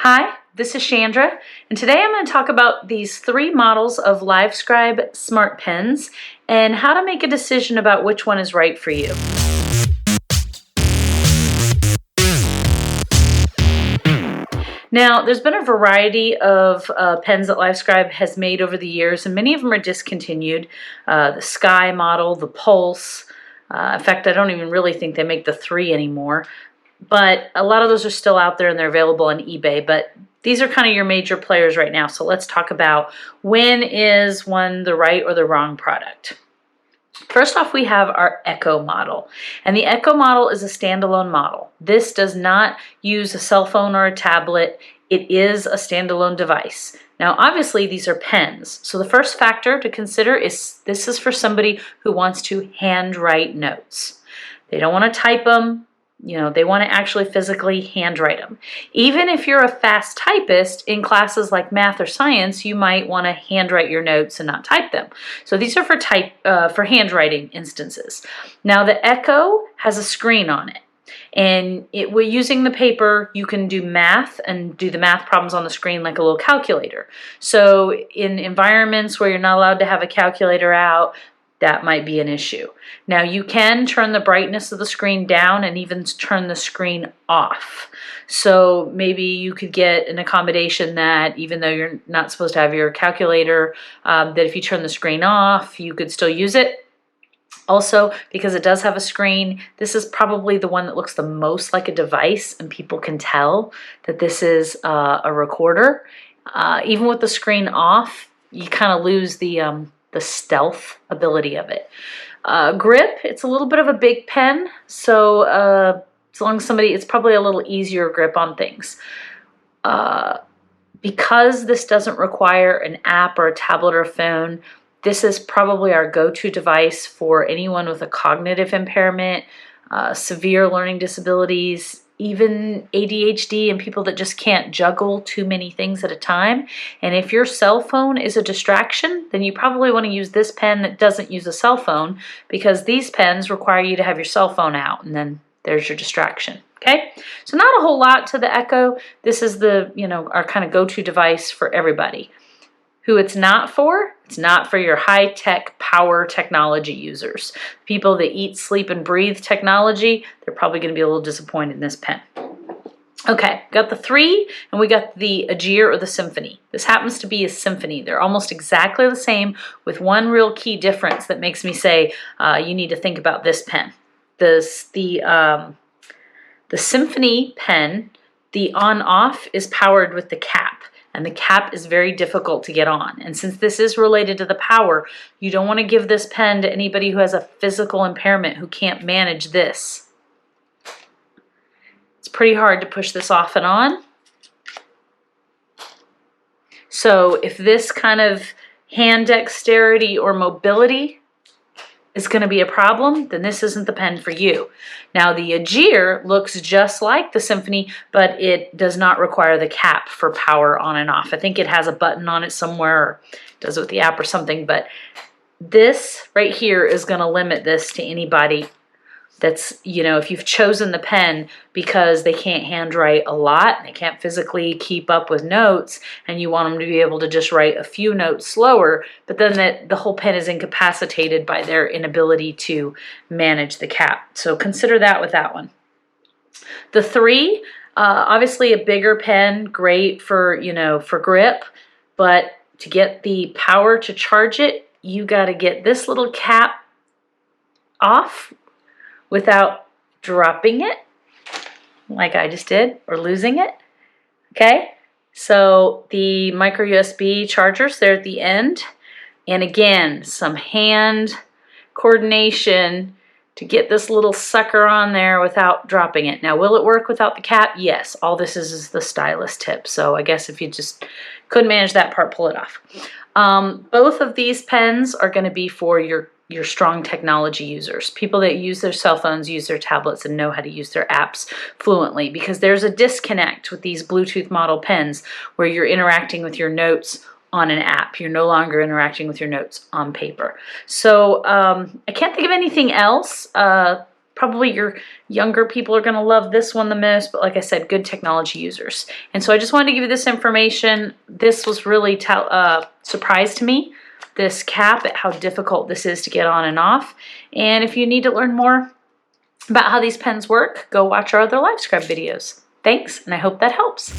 Hi, this is Chandra, and today I'm going to talk about these three models of Livescribe smart pens and how to make a decision about which one is right for you. Now, there's been a variety of pens that Livescribe has made over the years, and many of them are discontinued. The Sky model, the Pulse. In fact, I don't even really think they make the 3 anymore. But a lot of those are still out there and they're available on eBay. But these are kind of your major players right now. So let's talk about when is one the right or the wrong product. First off, we have our Echo model. And the Echo model is a standalone model. This does not use a cell phone or a tablet. It is a standalone device. Now, obviously, these are pens. So the first factor to consider is this is for somebody who wants to handwrite notes. They don't want to type them. They want to actually physically handwrite them. Even if you're a fast typist in classes like math or science, you might want to handwrite your notes and not type them. So these are for handwriting instances. Now the Echo has a screen on it. And using the paper, you can do math and do the math problems on the screen like a little calculator. So in environments where you're not allowed to have a calculator out, that might be an issue. Now you can turn the brightness of the screen down and even turn the screen off. So maybe you could get an accommodation that even though you're not supposed to have your calculator, that if you turn the screen off, you could still use it. Also, because it does have a screen, this is probably the one that looks the most like a device, and people can tell that this is a recorder. Even with the screen off, you kind of lose the stealth ability of it. Grip, it's a little bit of a big pen, so as long as it's probably a little easier grip on things. Because this doesn't require an app or a tablet or a phone, this is probably our go-to device for anyone with a cognitive impairment, severe learning disabilities, even ADHD and people that just can't juggle too many things at a time. And if your cell phone is a distraction, then you probably want to use this pen that doesn't use a cell phone, because these pens require you to have your cell phone out, and then there's your distraction. Okay, so not a whole lot to the Echo. This is our kind of go-to device for everybody. Who it's not for your high-tech power technology users. People that eat, sleep, and breathe technology, they're probably going to be a little disappointed in this pen. Okay, got the 3, and we got the Agere or the Symphony. This happens to be a Symphony. They're almost exactly the same, with one real key difference that makes me say you need to think about this pen. The Symphony pen, the on-off is powered with the cap. And the cap is very difficult to get on. And since this is related to the power, you don't want to give this pen to anybody who has a physical impairment who can't manage this. It's pretty hard to push this off and on. So if this kind of hand dexterity or mobility is going to be a problem, then this isn't the pen for you. Now the Agere looks just like the Symphony, but it does not require the cap for power on and off. I think it has a button on it somewhere, or does it with the app or something, but this right here is going to limit this to anybody that's, if you've chosen the pen because they can't handwrite a lot, they can't physically keep up with notes, and you want them to be able to just write a few notes slower, but then the whole pen is incapacitated by their inability to manage the cap. So consider that with that one. The 3, obviously a bigger pen, great for, for grip, but to get the power to charge it, you got to get this little cap off without dropping it, like I just did, or losing it. Okay, so the micro USB chargers, they're at the end. And again, some hand coordination to get this little sucker on there without dropping it. Now, will it work without the cap? Yes, all this is the stylus tip. So I guess if you just couldn't manage that part, pull it off. Both of these pens are going to be for your strong technology users, people that use their cell phones, use their tablets, and know how to use their apps fluently, because there's a disconnect with these Bluetooth model pens where you're interacting with your notes on an app. You're no longer interacting with your notes on paper. So I can't think of anything else. Probably probably your younger people are going to love this one the most, but like I said, good technology users. And so I just wanted to give you this information. This was really surprise to me, this cap, how difficult this is to get on and off. And if you need to learn more about how these pens work, go watch our other Livescribe videos. Thanks, and I hope that helps.